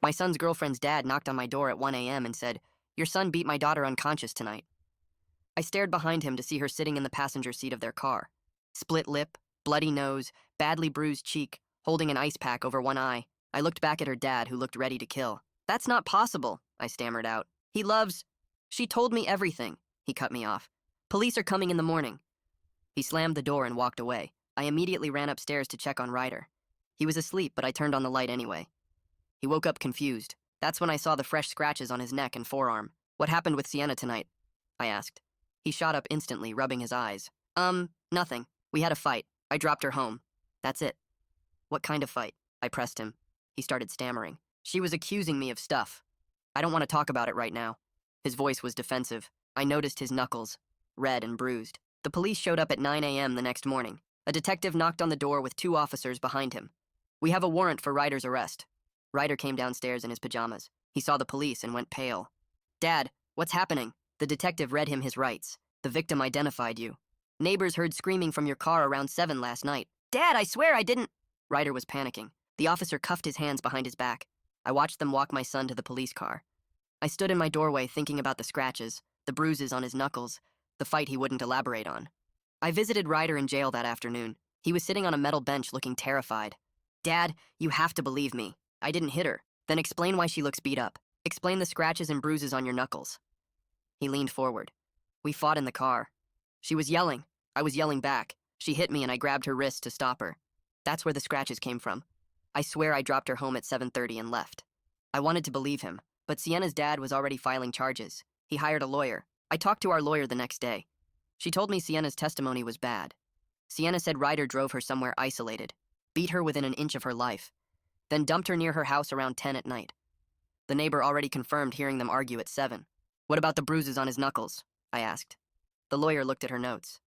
My son's girlfriend's dad knocked on my door at 1 a.m. and said, "Your son beat my daughter unconscious tonight." I stared behind him to see her sitting in the passenger seat of their car. Split lip, bloody nose, badly bruised cheek, holding an ice pack over one eye. I looked back at her dad, who looked ready to kill. "That's not possible," I stammered out. "He loves—" "She told me everything," he cut me off. "Police are coming in the morning." He slammed the door and walked away. I immediately ran upstairs to check on Ryder. He was asleep, but I turned on the light anyway. He woke up confused. That's when I saw the fresh scratches on his neck and forearm. "What happened with Sienna tonight?" I asked. He shot up instantly, rubbing his eyes. Nothing. We had a fight. I dropped her home. That's it." "What kind of fight?" I pressed him. He started stammering. "She was accusing me of stuff. I don't want to talk about it right now." His voice was defensive. I noticed his knuckles, red and bruised. The police showed up at 9 a.m. the next morning. A detective knocked on the door with 2 officers behind him. "We have a warrant for Ryder's arrest." Ryder came downstairs in his pajamas. He saw the police and went pale. "Dad, what's happening?" The detective read him his rights. "The victim identified you. Neighbors heard screaming from your car around 7 last night." "Dad, I swear I didn't—" Ryder was panicking. The officer cuffed his hands behind his back. I watched them walk my son to the police car. I stood in my doorway thinking about the scratches, the bruises on his knuckles, the fight he wouldn't elaborate on. I visited Ryder in jail that afternoon. He was sitting on a metal bench looking terrified. "Dad, you have to believe me. I didn't hit her." "Then explain why she looks beat up. Explain the scratches and bruises on your knuckles." He leaned forward. "We fought in the car. She was yelling. I was yelling back. She hit me and I grabbed her wrist to stop her. That's where the scratches came from. I swear I dropped her home at 7:30 and left." I wanted to believe him, but Sienna's dad was already filing charges. He hired a lawyer. I talked to our lawyer the next day. She told me Sienna's testimony was bad. Sienna said Ryder drove her somewhere isolated, beat her within an inch of her life, then dumped her near her house around 10 at night. The neighbor already confirmed hearing them argue at 7. "What about the bruises on his knuckles?" I asked. The lawyer looked at her notes.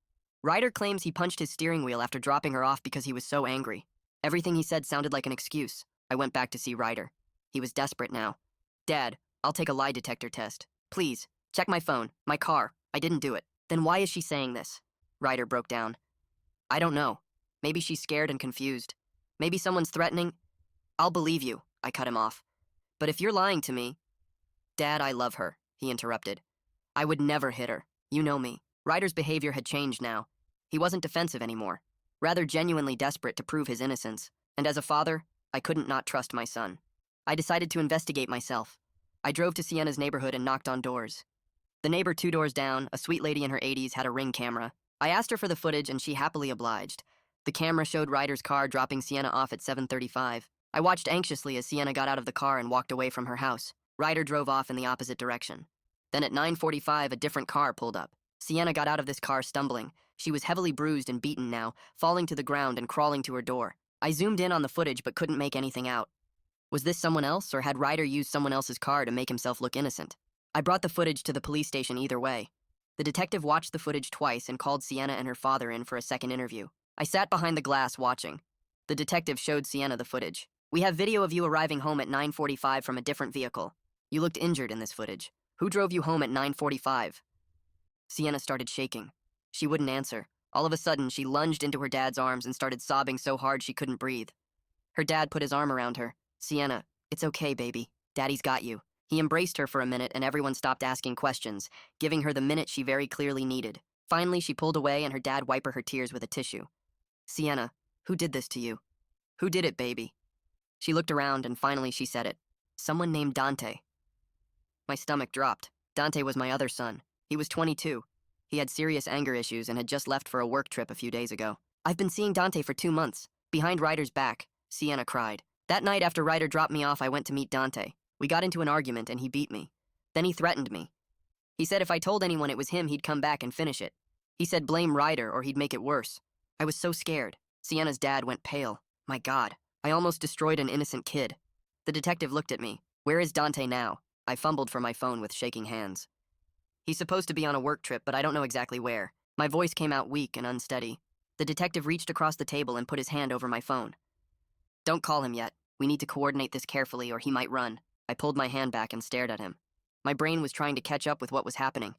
"Ryder claims he punched his steering wheel after dropping her off because he was so angry. Everything he said sounded like an excuse." I went back to see Ryder. He was desperate now. "Dad, I'll take a lie detector test. Please, check my phone, my car. I didn't do it." "Then why is she saying this?" Ryder broke down. "I don't know. Maybe she's scared and confused. Maybe someone's threatening—" "I'll believe you," I cut him off. "But if you're lying to me—" "Dad, I love her," he interrupted. "I would never hit her. You know me." Ryder's behavior had changed now. He wasn't defensive anymore, rather genuinely desperate to prove his innocence. And as a father, I couldn't not trust my son. I decided to investigate myself. I drove to Sienna's neighborhood and knocked on doors. The neighbor 2 doors down, a sweet lady in her 80s, had a Ring camera. I asked her for the footage and she happily obliged. The camera showed Ryder's car dropping Sienna off at 7:35. I watched anxiously as Sienna got out of the car and walked away from her house. Ryder drove off in the opposite direction. Then at 9:45, a different car pulled up. Sienna got out of this car stumbling. She was heavily bruised and beaten now, falling to the ground and crawling to her door. I zoomed in on the footage but couldn't make anything out. Was this someone else, or had Ryder used someone else's car to make himself look innocent? I brought the footage to the police station either way. The detective watched the footage twice and called Sienna and her father in for a second interview. I sat behind the glass watching. The detective showed Sienna the footage. "We have video of you arriving home at 9:45 from a different vehicle. You looked injured in this footage. Who drove you home at 9:45? Sienna started shaking. She wouldn't answer. All of a sudden, she lunged into her dad's arms and started sobbing so hard she couldn't breathe. Her dad put his arm around her. "Sienna, it's okay, baby. Daddy's got you." He embraced her for a minute and everyone stopped asking questions, giving her the minute she very clearly needed. Finally, she pulled away and her dad wiped her tears with a tissue. "Sienna, who did this to you? Who did it, baby?" She looked around and finally she said it. "Someone named Dante." My stomach dropped. Dante was my other son. He was 22. He had serious anger issues and had just left for a work trip a few days ago. "I've been seeing Dante for 2 months." Behind Ryder's back, Sienna cried. "That night after Ryder dropped me off, I went to meet Dante. We got into an argument and he beat me. Then he threatened me. He said if I told anyone it was him, he'd come back and finish it. He said blame Ryder or he'd make it worse. I was so scared." Sienna's dad went pale. "My God, I almost destroyed an innocent kid." The detective looked at me. "Where is Dante now?" I fumbled for my phone with shaking hands. "He's supposed to be on a work trip, but I don't know exactly where." My voice came out weak and unsteady. The detective reached across the table and put his hand over my phone. "Don't call him yet. We need to coordinate this carefully or he might run." I pulled my hand back and stared at him. My brain was trying to catch up with what was happening.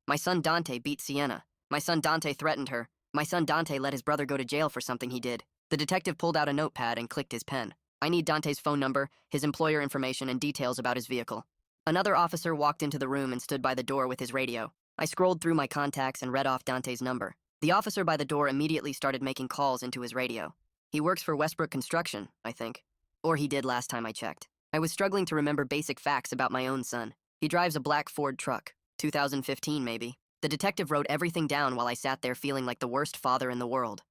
My son Dante beat Sienna. My son Dante threatened her. My son Dante let his brother go to jail for something he did. The detective pulled out a notepad and clicked his pen. I need Dante's phone number, his employer information, and details about his vehicle. Another officer walked into the room and stood by the door with his radio. I scrolled through my contacts and read off Dante's number. The officer by the door immediately started making calls into his radio. He works for Westbrook Construction, I think. Or he did last time I checked. I was struggling to remember basic facts about my own son. He drives a black Ford truck. 2015, maybe. The detective wrote everything down while I sat there feeling like the worst father in the world.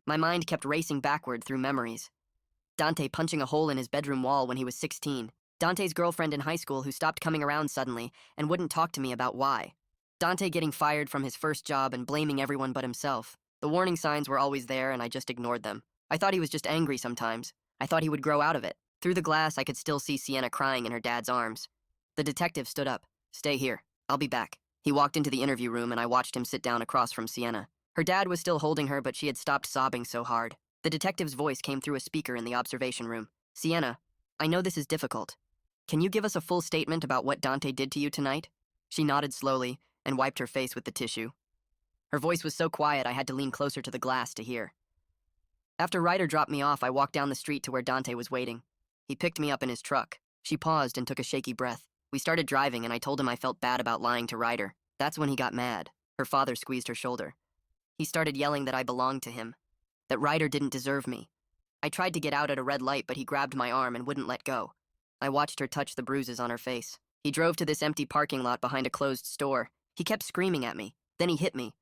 My mind kept racing backward through memories. Dante punching a hole in his bedroom wall when he was 16. Dante's girlfriend in high school who stopped coming around suddenly and wouldn't talk to me about why. Dante getting fired from his first job and blaming everyone but himself. The warning signs were always there and I just ignored them. I thought he was just angry sometimes. I thought he would grow out of it. Through the glass, I could still see Sienna crying in her dad's arms. The detective stood up. Stay here. I'll be back. He walked into the interview room and I watched him sit down across from Sienna. Her dad was still holding her, but she had stopped sobbing so hard. The detective's voice came through a speaker in the observation room. Sienna, I know this is difficult. Can you give us a full statement about what Dante did to you tonight? She nodded slowly and wiped her face with the tissue. Her voice was so quiet I had to lean closer to the glass to hear. After Ryder dropped me off, I walked down the street to where Dante was waiting. He picked me up in his truck. She paused and took a shaky breath. We started driving and I told him I felt bad about lying to Ryder. That's when he got mad. Her father squeezed her shoulder. He started yelling that I belonged to him, that Ryder didn't deserve me. I tried to get out at a red light, but he grabbed my arm and wouldn't let go. I watched her touch the bruises on her face. He drove to this empty parking lot behind a closed store. He kept screaming at me. Then he hit me.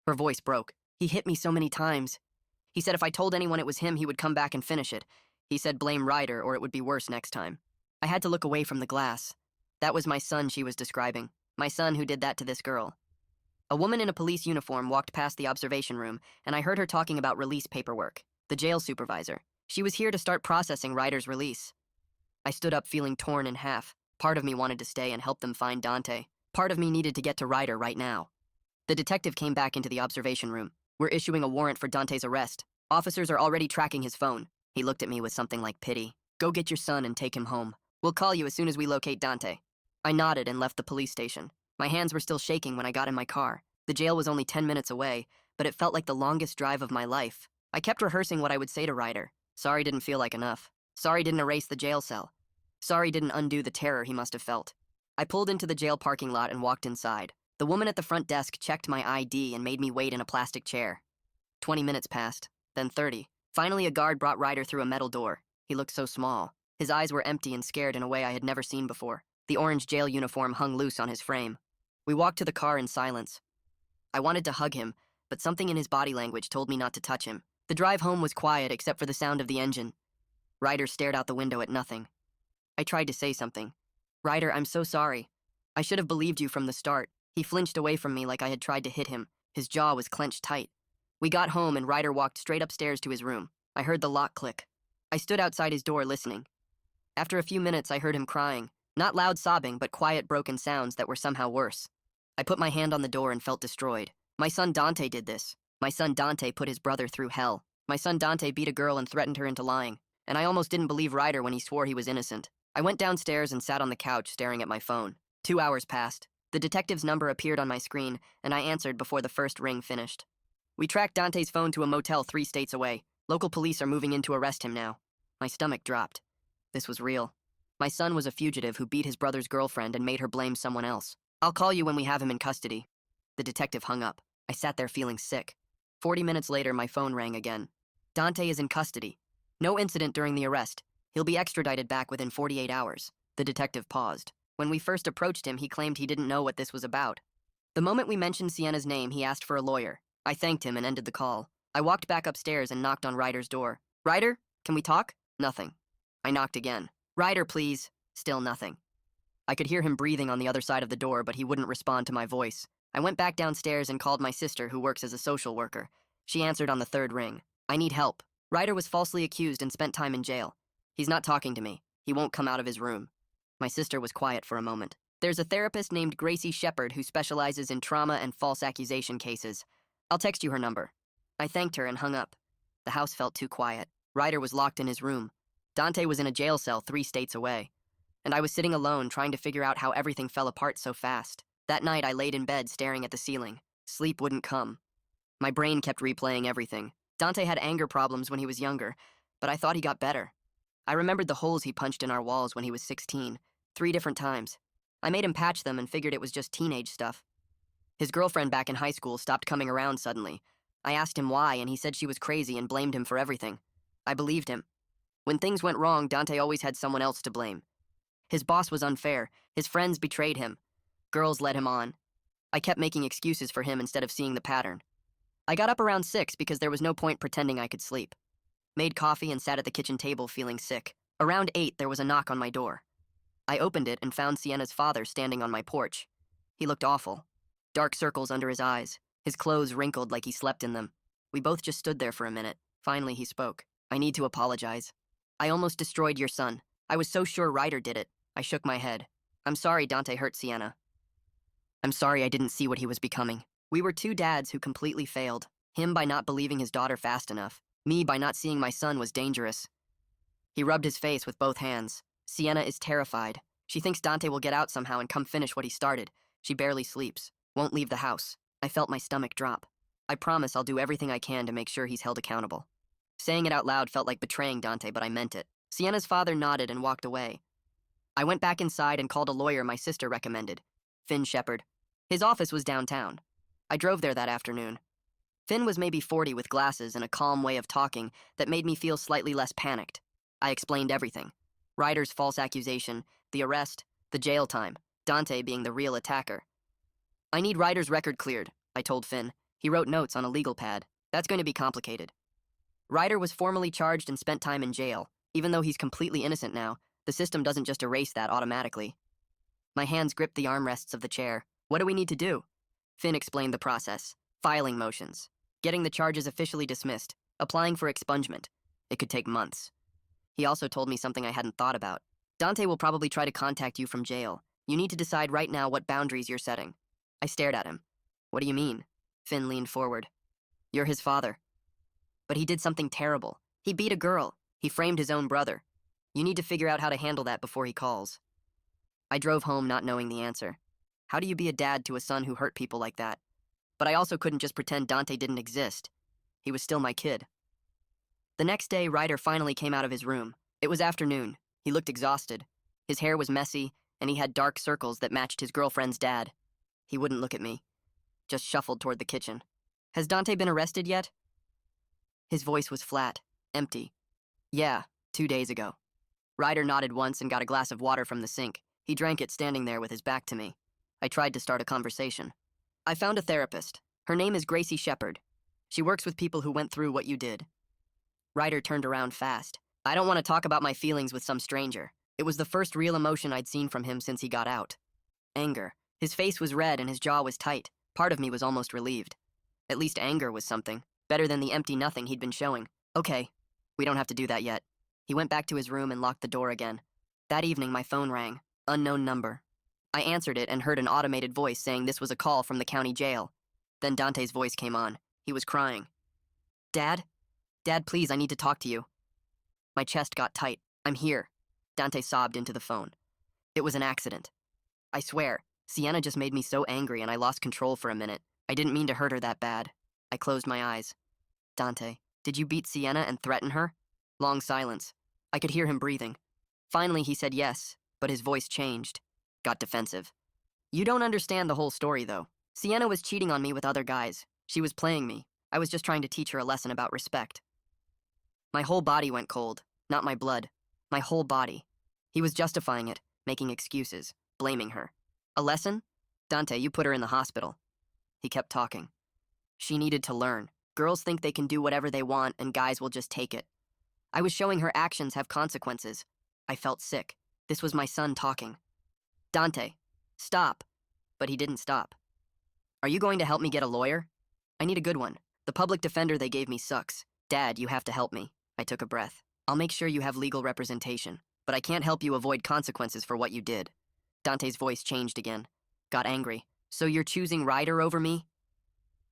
Her voice broke. He hit me so many times. He said if I told anyone it was him, he would come back and finish it. He said blame Ryder or it would be worse next time. I had to look away from the glass. That was my son she was describing. My son who did that to this girl. A woman in a police uniform walked past the observation room, and I heard her talking about release paperwork. The jail supervisor. She was here to start processing Ryder's release. I stood up feeling torn in half. Part of me wanted to stay and help them find Dante. Part of me needed to get to Ryder right now. The detective came back into the observation room. We're issuing a warrant for Dante's arrest. Officers are already tracking his phone. He looked at me with something like pity. Go get your son and take him home. We'll call you as soon as we locate Dante. I nodded and left the police station. My hands were still shaking when I got in my car. The jail was only 10 minutes away, but it felt like the longest drive of my life. I kept rehearsing what I would say to Ryder. Sorry didn't feel like enough. Sorry didn't erase the jail cell. Sorry didn't undo the terror he must have felt. I pulled into the jail parking lot and walked inside. The woman at the front desk checked my ID and made me wait in a plastic chair. 20 minutes passed, then 30. Finally, a guard brought Ryder through a metal door. He looked so small. His eyes were empty and scared in a way I had never seen before. The orange jail uniform hung loose on his frame. We walked to the car in silence. I wanted to hug him, but something in his body language told me not to touch him. The drive home was quiet except for the sound of the engine. Ryder stared out the window at nothing. I tried to say something. Ryder, I'm so sorry. I should have believed you from the start. He flinched away from me like I had tried to hit him. His jaw was clenched tight. We got home and Ryder walked straight upstairs to his room. I heard the lock click. I stood outside his door listening. After a few minutes, I heard him crying. Not loud sobbing, but quiet broken sounds that were somehow worse. I put my hand on the door and felt destroyed. My son Dante did this. My son Dante put his brother through hell. My son Dante beat a girl and threatened her into lying. And I almost didn't believe Ryder when he swore he was innocent. I went downstairs and sat on the couch staring at my phone. 2 hours passed. The detective's number appeared on my screen, and I answered before the first ring finished. We tracked Dante's phone to a motel 3 states away. Local police are moving in to arrest him now. My stomach dropped. This was real. My son was a fugitive who beat his brother's girlfriend and made her blame someone else. I'll call you when we have him in custody. The detective hung up. I sat there feeling sick. 40 minutes later, my phone rang again. Dante is in custody. No incident during the arrest. He'll be extradited back within 48 hours. The detective paused. When we first approached him, he claimed he didn't know what this was about. The moment we mentioned Sienna's name, he asked for a lawyer. I thanked him and ended the call. I walked back upstairs and knocked on Ryder's door. Ryder, can we talk? Nothing. I knocked again. Ryder, please. Still nothing. I could hear him breathing on the other side of the door, but he wouldn't respond to my voice. I went back downstairs and called my sister, who works as a social worker. She answered on the 3rd ring. I need help. Ryder was falsely accused and spent time in jail. He's not talking to me. He won't come out of his room. My sister was quiet for a moment. There's a therapist named Gracie Shepard who specializes in trauma and false accusation cases. I'll text you her number. I thanked her and hung up. The house felt too quiet. Ryder was locked in his room. Dante was in a jail cell 3 states away. And I was sitting alone trying to figure out how everything fell apart so fast. That night, I laid in bed staring at the ceiling. Sleep wouldn't come. My brain kept replaying everything. Dante had anger problems when he was younger, but I thought he got better. I remembered the holes he punched in our walls when he was 16, 3 different times. I made him patch them and figured it was just teenage stuff. His girlfriend back in high school stopped coming around suddenly. I asked him why, and he said she was crazy and blamed him for everything. I believed him. When things went wrong, Dante always had someone else to blame. His boss was unfair. His friends betrayed him. Girls led him on. I kept making excuses for him instead of seeing the pattern. I got up around 6 because there was no point pretending I could sleep. Made coffee and sat at the kitchen table feeling sick. Around 8, there was a knock on my door. I opened it and found Sienna's father standing on my porch. He looked awful. Dark circles under his eyes. His clothes wrinkled like he slept in them. We both just stood there for a minute. Finally, he spoke. I need to apologize. I almost destroyed your son. I was so sure Ryder did it. I shook my head. I'm sorry Dante hurt Sienna. I'm sorry I didn't see what he was becoming. We were two dads who completely failed. Him by not believing his daughter fast enough. Me by not seeing my son was dangerous. He rubbed his face with both hands. Sienna is terrified. She thinks Dante will get out somehow and come finish what he started. She barely sleeps. Won't leave the house. I felt my stomach drop. I promise I'll do everything I can to make sure he's held accountable. Saying it out loud felt like betraying Dante, but I meant it. Sienna's father nodded and walked away. I went back inside and called a lawyer my sister recommended, Finn Shepard. His office was downtown. I drove there that afternoon. Finn was maybe 40 with glasses and a calm way of talking that made me feel slightly less panicked. I explained everything. Ryder's false accusation, the arrest, the jail time, Dante being the real attacker. I need Ryder's record cleared, I told Finn. He wrote notes on a legal pad. That's going to be complicated. Ryder was formally charged and spent time in jail. Even though he's completely innocent now, the system doesn't just erase that automatically. My hands gripped the armrests of the chair. What do we need to do? Finn explained the process. Filing motions. Getting the charges officially dismissed. Applying for expungement. It could take months. He also told me something I hadn't thought about. Dante will probably try to contact you from jail. You need to decide right now what boundaries you're setting. I stared at him. What do you mean? Finn leaned forward. You're his father. But he did something terrible. He beat a girl. He framed his own brother. You need to figure out how to handle that before he calls. I drove home not knowing the answer. How do you be a dad to a son who hurt people like that? But I also couldn't just pretend Dante didn't exist. He was still my kid. The next day, Ryder finally came out of his room. It was afternoon. He looked exhausted. His hair was messy, and he had dark circles that matched his girlfriend's dad. He wouldn't look at me. Just shuffled toward the kitchen. Has Dante been arrested yet? His voice was flat, empty. Yeah, 2 days ago. Ryder nodded once and got a glass of water from the sink. He drank it standing there with his back to me. I tried to start a conversation. I found a therapist. Her name is Gracie Shepard. She works with people who went through what you did. Ryder turned around fast. I don't want to talk about my feelings with some stranger. It was the first real emotion I'd seen from him since he got out. Anger. His face was red and his jaw was tight. Part of me was almost relieved. At least anger was something. Better than the empty nothing he'd been showing. Okay, we don't have to do that yet. He went back to his room and locked the door again. That evening, my phone rang. Unknown number. I answered it and heard an automated voice saying this was a call from the county jail. Then Dante's voice came on. He was crying. Dad? Dad, please, I need to talk to you. My chest got tight. I'm here. Dante sobbed into the phone. It was an accident. I swear, Sienna just made me so angry and I lost control for a minute. I didn't mean to hurt her that bad. I closed my eyes. Dante, did you beat Sienna and threaten her? Long silence. I could hear him breathing. Finally, he said yes, but his voice changed. Got defensive. You don't understand the whole story, though. Sienna was cheating on me with other guys. She was playing me. I was just trying to teach her a lesson about respect. My whole body went cold. Not my blood. My whole body. He was justifying it, making excuses, blaming her. A lesson? Dante, you put her in the hospital. He kept talking. She needed to learn. Girls think they can do whatever they want and guys will just take it. I was showing her actions have consequences. I felt sick. This was my son talking. Dante, stop. But he didn't stop. Are you going to help me get a lawyer? I need a good one. The public defender they gave me sucks. Dad, you have to help me. I took a breath. I'll make sure you have legal representation, but I can't help you avoid consequences for what you did. Dante's voice changed again. Got angry. So you're choosing Ryder over me?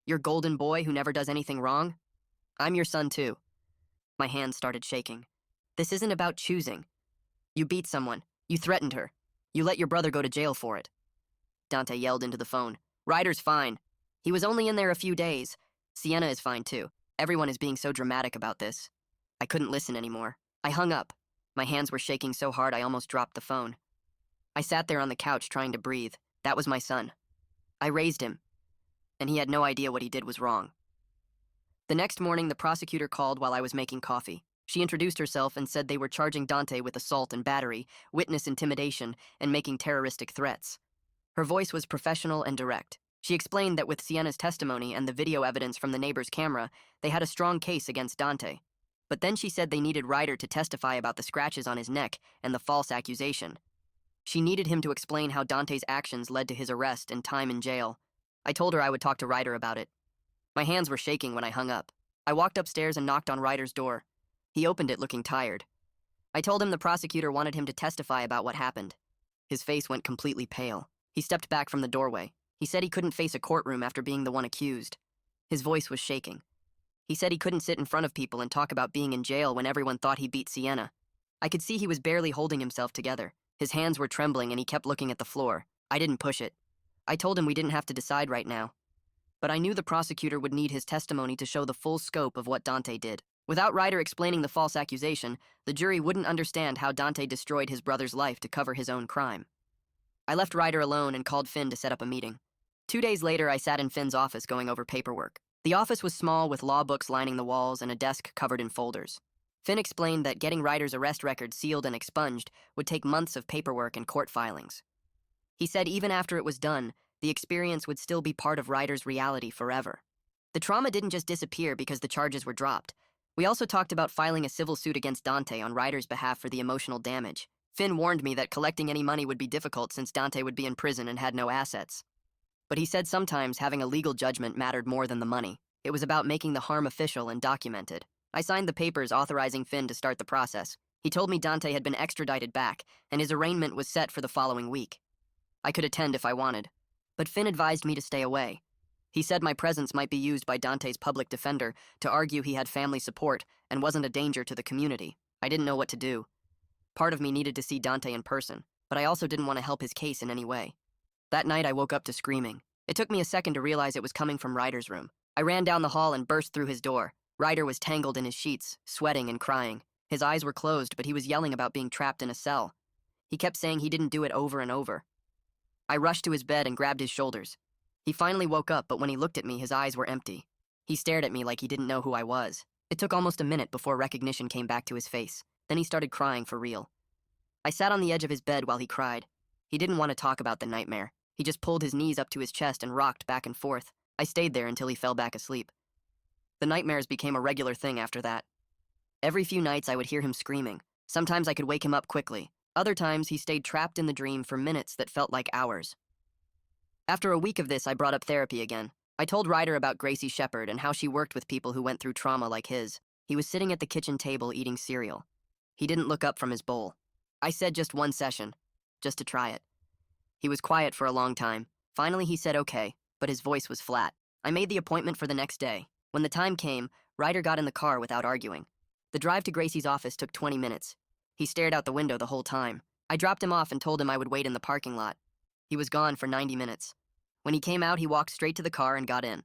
Your golden boy who never does anything wrong? I'm your son too. My hands started shaking. This isn't about choosing. You beat someone. You threatened her. You let your brother go to jail for it. Dante yelled into the phone. Ryder's fine. He was only in there a few days. Sienna is fine too. Everyone is being so dramatic about this. I couldn't listen anymore. I hung up. My hands were shaking so hard I almost dropped the phone. I sat there on the couch trying to breathe. That was my son. I raised him, and he had no idea what he did was wrong. The next morning, the prosecutor called while I was making coffee. She introduced herself and said they were charging Dante with assault and battery, witness intimidation, and making terroristic threats. Her voice was professional and direct. She explained that with Sienna's testimony and the video evidence from the neighbor's camera, they had a strong case against Dante. But then she said they needed Ryder to testify about the scratches on his neck and the false accusation. She needed him to explain how Dante's actions led to his arrest and time in jail. I told her I would talk to Ryder about it. My hands were shaking when I hung up. I walked upstairs and knocked on Ryder's door. He opened it looking tired. I told him the prosecutor wanted him to testify about what happened. His face went completely pale. He stepped back from the doorway. He said he couldn't face a courtroom after being the one accused. His voice was shaking. He said he couldn't sit in front of people and talk about being in jail when everyone thought he beat Sienna. I could see he was barely holding himself together. His hands were trembling and he kept looking at the floor. I didn't push it. I told him we didn't have to decide right now. But I knew the prosecutor would need his testimony to show the full scope of what Dante did. Without Ryder explaining the false accusation, the jury wouldn't understand how Dante destroyed his brother's life to cover his own crime. I left Ryder alone and called Finn to set up a meeting. 2 days later, I sat in Finn's office going over paperwork. The office was small with law books lining the walls and a desk covered in folders. Finn explained that getting Ryder's arrest record sealed and expunged would take months of paperwork and court filings. He said even after it was done, the experience would still be part of Ryder's reality forever. The trauma didn't just disappear because the charges were dropped. We also talked about filing a civil suit against Dante on Ryder's behalf for the emotional damage. Finn warned me that collecting any money would be difficult since Dante would be in prison and had no assets. But he said sometimes having a legal judgment mattered more than the money. It was about making the harm official and documented. I signed the papers authorizing Finn to start the process. He told me Dante had been extradited back, and his arraignment was set for the following week. I could attend if I wanted, but Finn advised me to stay away. He said my presence might be used by Dante's public defender to argue he had family support and wasn't a danger to the community. I didn't know what to do. Part of me needed to see Dante in person, but I also didn't want to help his case in any way. That night, I woke up to screaming. It took me a second to realize it was coming from Ryder's room. I ran down the hall and burst through his door. Ryder was tangled in his sheets, sweating and crying. His eyes were closed, but he was yelling about being trapped in a cell. He kept saying he didn't do it over and over. I rushed to his bed and grabbed his shoulders. He finally woke up, but when he looked at me, his eyes were empty. He stared at me like he didn't know who I was. It took almost a minute before recognition came back to his face. Then he started crying for real. I sat on the edge of his bed while he cried. He didn't want to talk about the nightmare. He just pulled his knees up to his chest and rocked back and forth. I stayed there until he fell back asleep. The nightmares became a regular thing after that. Every few nights I would hear him screaming. Sometimes I could wake him up quickly. Other times he stayed trapped in the dream for minutes that felt like hours. After a week of this, I brought up therapy again. I told Ryder about Gracie Shepard and how she worked with people who went through trauma like his. He was sitting at the kitchen table eating cereal. He didn't look up from his bowl. I said just one session, just to try it. He was quiet for a long time. Finally, he said okay, but his voice was flat. I made the appointment for the next day. When the time came, Ryder got in the car without arguing. The drive to Gracie's office took 20 minutes. He stared out the window the whole time. I dropped him off and told him I would wait in the parking lot. He was gone for 90 minutes. When he came out, he walked straight to the car and got in.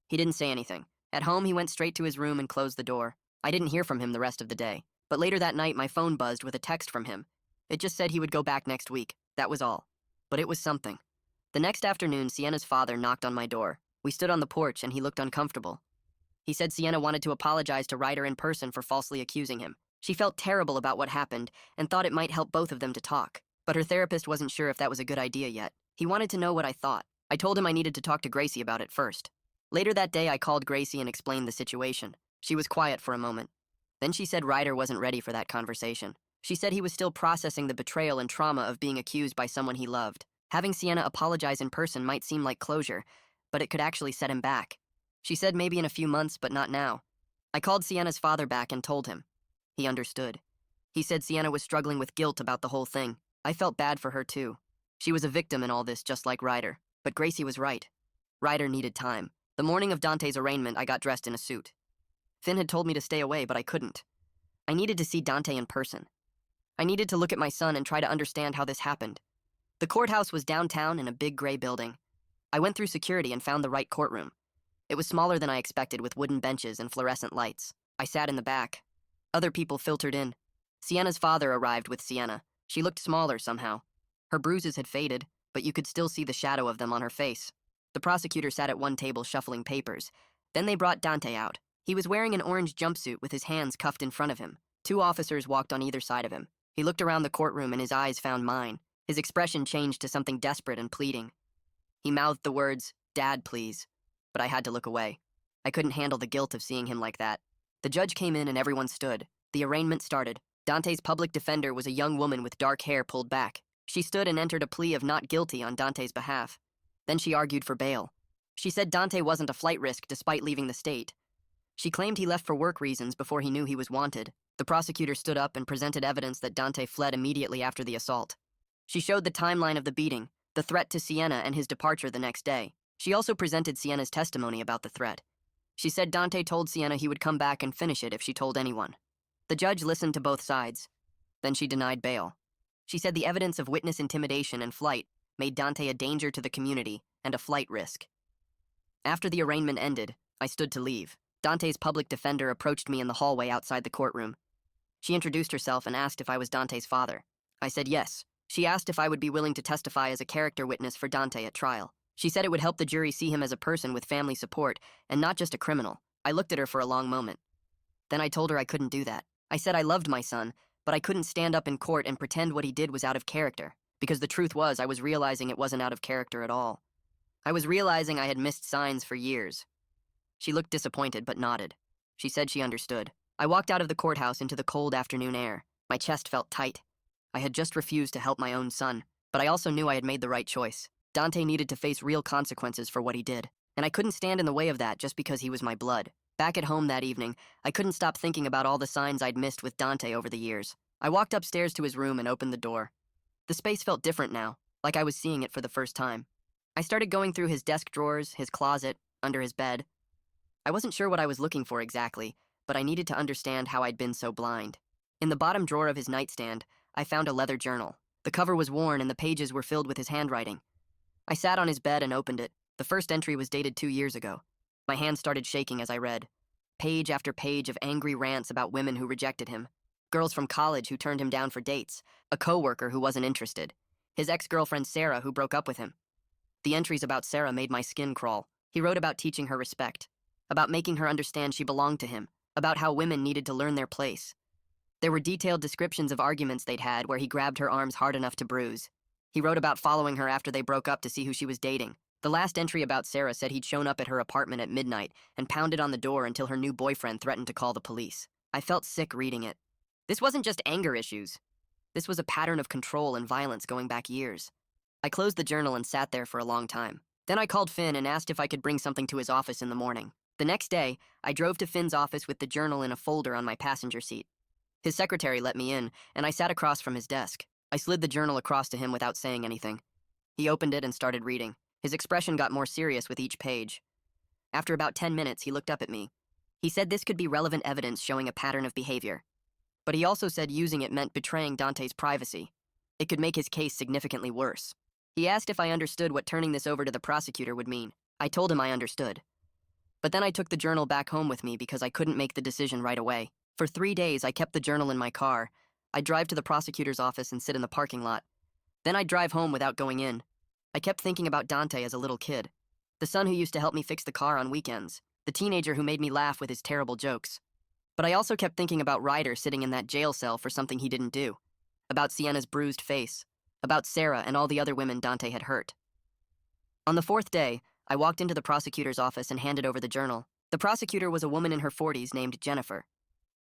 He didn't say anything. At home, he went straight to his room and closed the door. I didn't hear from him the rest of the day. But later that night, my phone buzzed with a text from him. It just said he would go back next week. That was all. But it was something. The next afternoon, Sienna's father knocked on my door. We stood on the porch and he looked uncomfortable. He said Sienna wanted to apologize to Ryder in person for falsely accusing him. She felt terrible about what happened and thought it might help both of them to talk. But her therapist wasn't sure if that was a good idea yet. He wanted to know what I thought. I told him I needed to talk to Gracie about it first. Later that day, I called Gracie and explained the situation. She was quiet for a moment. Then she said Ryder wasn't ready for that conversation. She said he was still processing the betrayal and trauma of being accused by someone he loved. Having Sienna apologize in person might seem like closure, but it could actually set him back. She said maybe in a few months, but not now. I called Sienna's father back and told him. He understood. He said Sienna was struggling with guilt about the whole thing. I felt bad for her too. She was a victim in all this, just like Ryder. But Gracie was right. Ryder needed time. The morning of Dante's arraignment, I got dressed in a suit. Finn had told me to stay away, but I couldn't. I needed to see Dante in person. I needed to look at my son and try to understand how this happened. The courthouse was downtown in a big gray building. I went through security and found the right courtroom. It was smaller than I expected with wooden benches and fluorescent lights. I sat in the back. Other people filtered in. Sienna's father arrived with Sienna. She looked smaller somehow. Her bruises had faded, but you could still see the shadow of them on her face. The prosecutor sat at one table shuffling papers. Then they brought Dante out. He was wearing an orange jumpsuit with his hands cuffed in front of him. Two officers walked on either side of him. He looked around the courtroom and his eyes found mine. His expression changed to something desperate and pleading. He mouthed the words, "Dad, please." But I had to look away. I couldn't handle the guilt of seeing him like that. The judge came in and everyone stood. The arraignment started. Dante's public defender was a young woman with dark hair pulled back. She stood and entered a plea of not guilty on Dante's behalf. Then she argued for bail. She said Dante wasn't a flight risk despite leaving the state. She claimed he left for work reasons before he knew he was wanted. The prosecutor stood up and presented evidence that Dante fled immediately after the assault. She showed the timeline of the beating, the threat to Sienna, and his departure the next day. She also presented Sienna's testimony about the threat. She said Dante told Sienna he would come back and finish it if she told anyone. The judge listened to both sides. Then she denied bail. She said the evidence of witness intimidation and flight made Dante a danger to the community and a flight risk. After the arraignment ended, I stood to leave. Dante's public defender approached me in the hallway outside the courtroom. She introduced herself and asked if I was Dante's father. I said yes. She asked if I would be willing to testify as a character witness for Dante at trial. She said it would help the jury see him as a person with family support and not just a criminal. I looked at her for a long moment. Then I told her I couldn't do that. I said I loved my son, but I couldn't stand up in court and pretend what he did was out of character, because the truth was I was realizing it wasn't out of character at all. I was realizing I had missed signs for years. She looked disappointed but nodded. She said she understood. I walked out of the courthouse into the cold afternoon air. My chest felt tight. I had just refused to help my own son, but I also knew I had made the right choice. Dante needed to face real consequences for what he did, and I couldn't stand in the way of that just because he was my blood. Back at home that evening, I couldn't stop thinking about all the signs I'd missed with Dante over the years. I walked upstairs to his room and opened the door. The space felt different now, like I was seeing it for the first time. I started going through his desk drawers, his closet, under his bed. I wasn't sure what I was looking for exactly, but I needed to understand how I'd been so blind. In the bottom drawer of his nightstand, I found a leather journal. The cover was worn and the pages were filled with his handwriting. I sat on his bed and opened it. The first entry was dated 2 years ago. My hand started shaking as I read. Page after page of angry rants about women who rejected him. Girls from college who turned him down for dates. A coworker who wasn't interested. His ex-girlfriend Sarah who broke up with him. The entries about Sarah made my skin crawl. He wrote about teaching her respect. About making her understand she belonged to him. About how women needed to learn their place. There were detailed descriptions of arguments they'd had where he grabbed her arms hard enough to bruise. He wrote about following her after they broke up to see who she was dating. The last entry about Sarah said he'd shown up at her apartment at midnight and pounded on the door until her new boyfriend threatened to call the police. I felt sick reading it. This wasn't just anger issues. This was a pattern of control and violence going back years. I closed the journal and sat there for a long time. Then I called Finn and asked if I could bring something to his office in the morning. The next day, I drove to Finn's office with the journal in a folder on my passenger seat. His secretary let me in, and I sat across from his desk. I slid the journal across to him without saying anything. He opened it and started reading. His expression got more serious with each page. After about 10 minutes, he looked up at me. He said this could be relevant evidence showing a pattern of behavior. But he also said using it meant betraying Dante's privacy. It could make his case significantly worse. He asked if I understood what turning this over to the prosecutor would mean. I told him I understood. But then I took the journal back home with me because I couldn't make the decision right away. For 3 days, I kept the journal in my car. I'd drive to the prosecutor's office and sit in the parking lot. Then I'd drive home without going in. I kept thinking about Dante as a little kid. The son who used to help me fix the car on weekends. The teenager who made me laugh with his terrible jokes. But I also kept thinking about Ryder sitting in that jail cell for something he didn't do. About Sienna's bruised face. About Sarah and all the other women Dante had hurt. On the 4th day, I walked into the prosecutor's office and handed over the journal. The prosecutor was a woman in her 40s named Jennifer.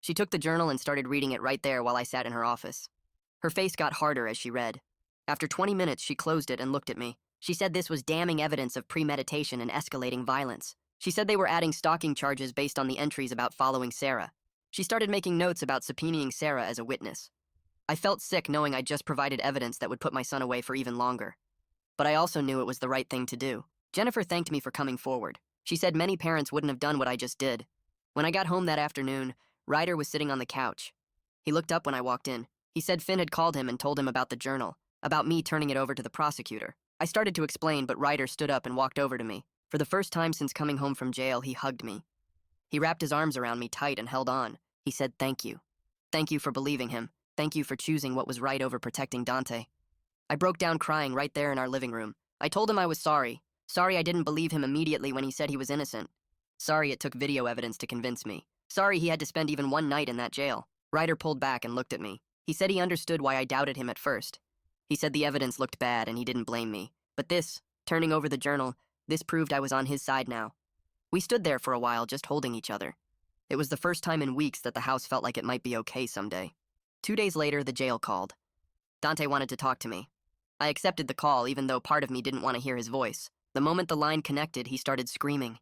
She took the journal and started reading it right there while I sat in her office. Her face got harder as she read. After 20 minutes, she closed it and looked at me. She said this was damning evidence of premeditation and escalating violence. She said they were adding stalking charges based on the entries about following Sarah. She started making notes about subpoenaing Sarah as a witness. I felt sick knowing I'd just provided evidence that would put my son away for even longer. But I also knew it was the right thing to do. Jennifer thanked me for coming forward. She said many parents wouldn't have done what I just did. When I got home that afternoon, Ryder was sitting on the couch. He looked up when I walked in. He said Finn had called him and told him about the journal, about me turning it over to the prosecutor. I started to explain, but Ryder stood up and walked over to me. For the first time since coming home from jail, he hugged me. He wrapped his arms around me tight and held on. He said, "Thank you. Thank you for believing him." Thank you for choosing what was right over protecting Dante. I broke down crying right there in our living room. I told him I was sorry. Sorry I didn't believe him immediately when he said he was innocent. Sorry it took video evidence to convince me. Sorry he had to spend even one night in that jail. Ryder pulled back and looked at me. He said he understood why I doubted him at first. He said the evidence looked bad and he didn't blame me. But this, turning over the journal, this proved I was on his side now. We stood there for a while just holding each other. It was the first time in weeks that the house felt like it might be okay someday. 2 days later, the jail called. Dante wanted to talk to me. I accepted the call even though part of me didn't want to hear his voice. The moment the line connected, he started screaming.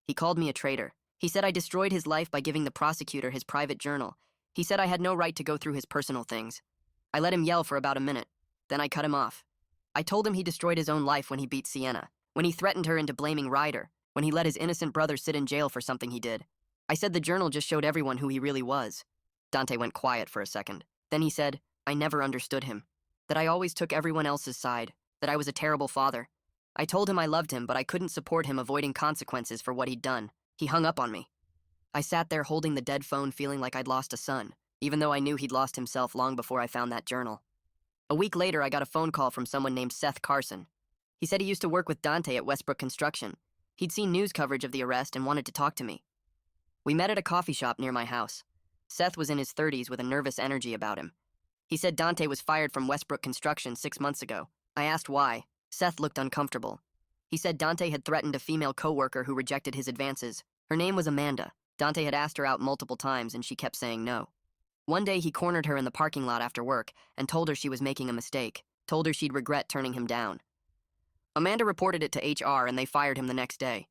He called me a traitor. He said I destroyed his life by giving the prosecutor his private journal. He said I had no right to go through his personal things. I let him yell for about a minute. Then I cut him off. I told him he destroyed his own life when he beat Sienna, when he threatened her into blaming Ryder, when he let his innocent brother sit in jail for something he did. I said the journal just showed everyone who he really was. Dante went quiet for a second. Then he said, I never understood him. That I always took everyone else's side. That I was a terrible father. I told him I loved him, but I couldn't support him avoiding consequences for what he'd done. He hung up on me. I sat there holding the dead phone feeling like I'd lost a son, even though I knew he'd lost himself long before I found that journal. A week later, I got a phone call from someone named Seth Carson. He said he used to work with Dante at Westbrook Construction. He'd seen news coverage of the arrest and wanted to talk to me. We met at a coffee shop near my house. Seth was in his 30s with a nervous energy about him. He said Dante was fired from Westbrook Construction 6 months ago. I asked why. Seth looked uncomfortable. He said Dante had threatened a female coworker who rejected his advances. Her name was Amanda. Dante had asked her out multiple times and she kept saying no. One day he cornered her in the parking lot after work and told her she was making a mistake, told her she'd regret turning him down. Amanda reported it to HR and they fired him the next day.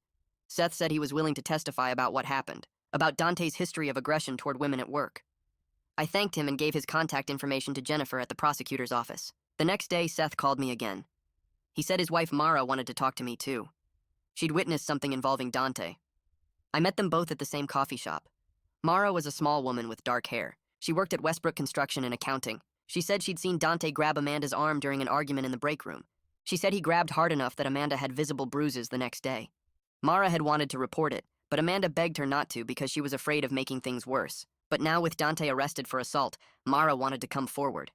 Seth said he was willing to testify about what happened, about Dante's history of aggression toward women at work. I thanked him and gave his contact information to Jennifer at the prosecutor's office. The next day, Seth called me again. He said his wife Mara wanted to talk to me too. She'd witnessed something involving Dante. I met them both at the same coffee shop. Mara was a small woman with dark hair. She worked at Westbrook Construction in accounting. She said she'd seen Dante grab Amanda's arm during an argument in the break room. She said he grabbed hard enough that Amanda had visible bruises the next day. Mara had wanted to report it, but Amanda begged her not to because she was afraid of making things worse. But now with Dante arrested for assault, Mara wanted to come forward.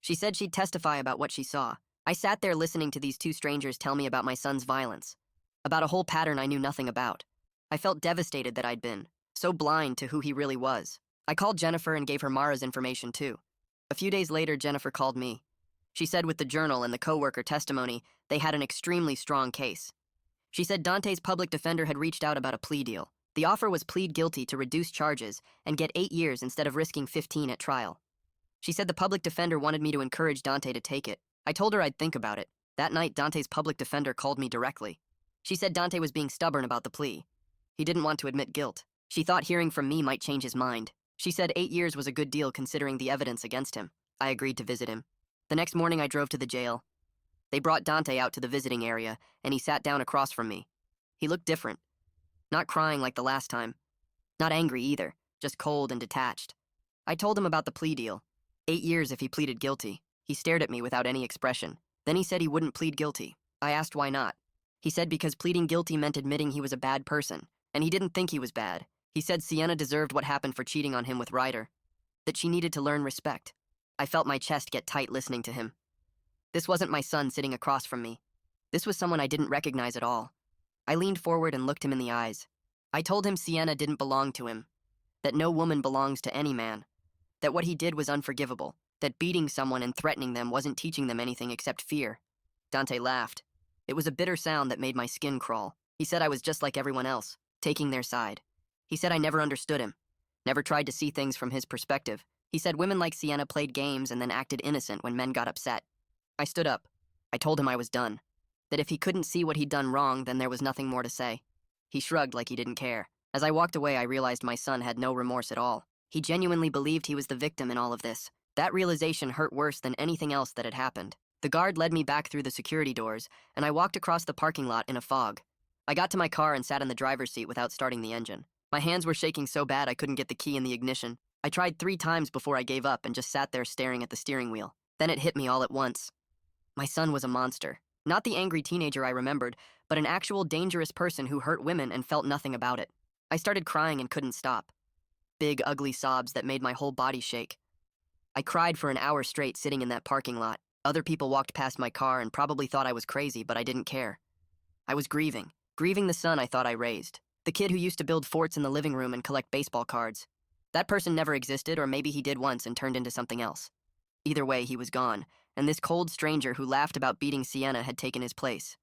She said she'd testify about what she saw. I sat there listening to these two strangers tell me about my son's violence, about a whole pattern I knew nothing about. I felt devastated that I'd been so blind to who he really was. I called Jennifer and gave her Mara's information too. A few days later, Jennifer called me. She said with the journal and the coworker testimony, they had an extremely strong case. She said Dante's public defender had reached out about a plea deal. The offer was plead guilty to reduce charges and get 8 years instead of risking 15 at trial. She said the public defender wanted me to encourage Dante to take it. I told her I'd think about it. That night, Dante's public defender called me directly. She said Dante was being stubborn about the plea. He didn't want to admit guilt. She thought hearing from me might change his mind. She said 8 years was a good deal considering the evidence against him. I agreed to visit him. The next morning, I drove to the jail. They brought Dante out to the visiting area, and he sat down across from me. He looked different. Not crying like the last time. Not angry either, just cold and detached. I told him about the plea deal. 8 years if he pleaded guilty. He stared at me without any expression. Then he said he wouldn't plead guilty. I asked why not. He said because pleading guilty meant admitting he was a bad person, and he didn't think he was bad. He said Sienna deserved what happened for cheating on him with Ryder, that she needed to learn respect. I felt my chest get tight listening to him. This wasn't my son sitting across from me. This was someone I didn't recognize at all. I leaned forward and looked him in the eyes. I told him Sienna didn't belong to him, that no woman belongs to any man, that what he did was unforgivable, that beating someone and threatening them wasn't teaching them anything except fear. Dante laughed. It was a bitter sound that made my skin crawl. He said I was just like everyone else, taking their side. He said I never understood him, never tried to see things from his perspective. He said women like Sienna played games and then acted innocent when men got upset. I stood up. I told him I was done, that if he couldn't see what he'd done wrong, then there was nothing more to say. He shrugged like he didn't care. As I walked away, I realized my son had no remorse at all. He genuinely believed he was the victim in all of this. That realization hurt worse than anything else that had happened. The guard led me back through the security doors, and I walked across the parking lot in a fog. I got to my car and sat in the driver's seat without starting the engine. My hands were shaking so bad I couldn't get the key in the ignition. I tried 3 times before I gave up and just sat there staring at the steering wheel. Then it hit me all at once. My son was a monster. Not the angry teenager I remembered, but an actual dangerous person who hurt women and felt nothing about it. I started crying and couldn't stop. Big, ugly sobs that made my whole body shake. I cried for an hour straight sitting in that parking lot. Other people walked past my car and probably thought I was crazy, but I didn't care. I was grieving the son I thought I raised. The kid who used to build forts in the living room and collect baseball cards. That person never existed, or maybe he did once and turned into something else. Either way, he was gone, and this cold stranger who laughed about beating Sienna had taken his place.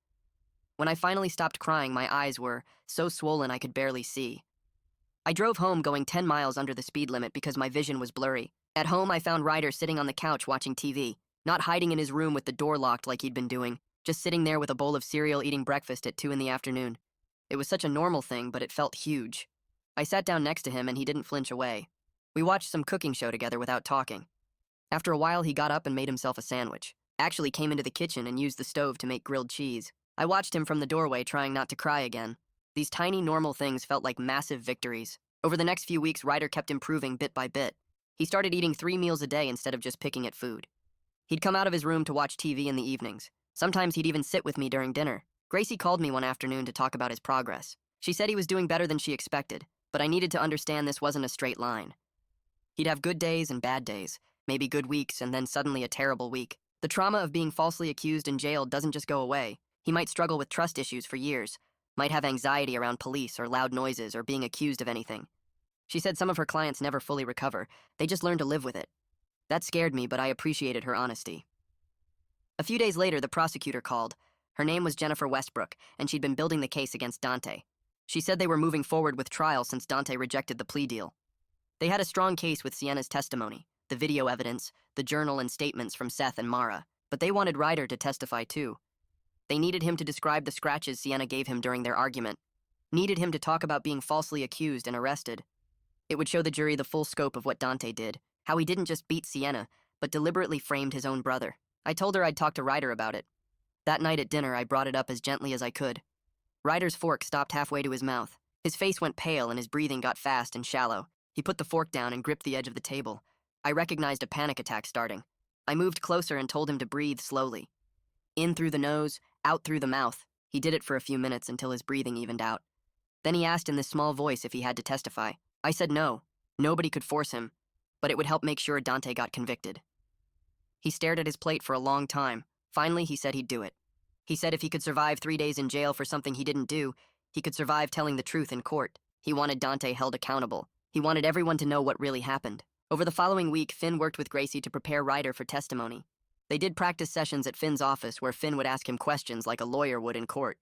When I finally stopped crying, my eyes were so swollen I could barely see. I drove home going 10 miles under the speed limit because my vision was blurry. At home, I found Ryder sitting on the couch watching TV, not hiding in his room with the door locked like he'd been doing, just sitting there with a bowl of cereal eating breakfast at 2 in the afternoon. It was such a normal thing, but it felt huge. I sat down next to him and he didn't flinch away. We watched some cooking show together without talking. After a while, he got up and made himself a sandwich. Actually came into the kitchen and used the stove to make grilled cheese. I watched him from the doorway, trying not to cry again. These tiny, normal things felt like massive victories. Over the next few weeks, Ryder kept improving bit by bit. He started eating 3 meals a day instead of just picking at food. He'd come out of his room to watch TV in the evenings. Sometimes he'd even sit with me during dinner. Gracie called me one afternoon to talk about his progress. She said he was doing better than she expected, but I needed to understand this wasn't a straight line. He'd have good days and bad days, maybe good weeks and then suddenly a terrible week. The trauma of being falsely accused and jailed doesn't just go away. He might struggle with trust issues for years, might have anxiety around police or loud noises or being accused of anything. She said some of her clients never fully recover, they just learn to live with it. That scared me, but I appreciated her honesty. A few days later, the prosecutor called. Her name was Jennifer Westbrook, and she'd been building the case against Dante. She said they were moving forward with trial since Dante rejected the plea deal. They had a strong case with Sienna's testimony, the video evidence, the journal and statements from Seth and Mara, but they wanted Ryder to testify too. They needed him to describe the scratches Sienna gave him during their argument, needed him to talk about being falsely accused and arrested. It would show the jury the full scope of what Dante did, how he didn't just beat Sienna, but deliberately framed his own brother. I told her I'd talk to Ryder about it. That night at dinner, I brought it up as gently as I could. Ryder's fork stopped halfway to his mouth. His face went pale and his breathing got fast and shallow. He put the fork down and gripped the edge of the table. I recognized a panic attack starting. I moved closer and told him to breathe slowly. In through the nose, out through the mouth. He did it for a few minutes until his breathing evened out. Then he asked in this small voice if he had to testify. I said no. Nobody could force him, but it would help make sure Dante got convicted. He stared at his plate for a long time. Finally, he said he'd do it. He said if he could survive 3 days in jail for something he didn't do, he could survive telling the truth in court. He wanted Dante held accountable. He wanted everyone to know what really happened. Over the following week, Finn worked with Gracie to prepare Ryder for testimony. They did practice sessions at Finn's office where Finn would ask him questions like a lawyer would in court.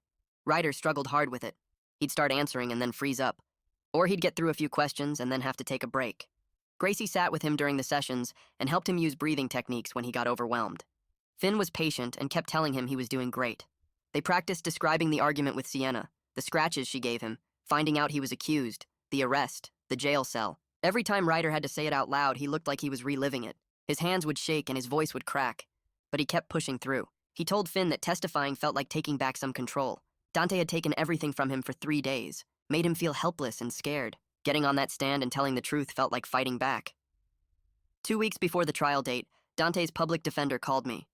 Ryder struggled hard with it. He'd start answering and then freeze up. Or he'd get through a few questions and then have to take a break. Gracie sat with him during the sessions and helped him use breathing techniques when he got overwhelmed. Finn was patient and kept telling him he was doing great. They practiced describing the argument with Sienna, the scratches she gave him, finding out he was accused, the arrest, the jail cell. Every time Ryder had to say it out loud, he looked like he was reliving it. His hands would shake and his voice would crack, but he kept pushing through. He told Finn that testifying felt like taking back some control. Dante had taken everything from him for 3 days, made him feel helpless and scared. Getting on that stand and telling the truth felt like fighting back. 2 weeks before the trial date, Dante's public defender called me.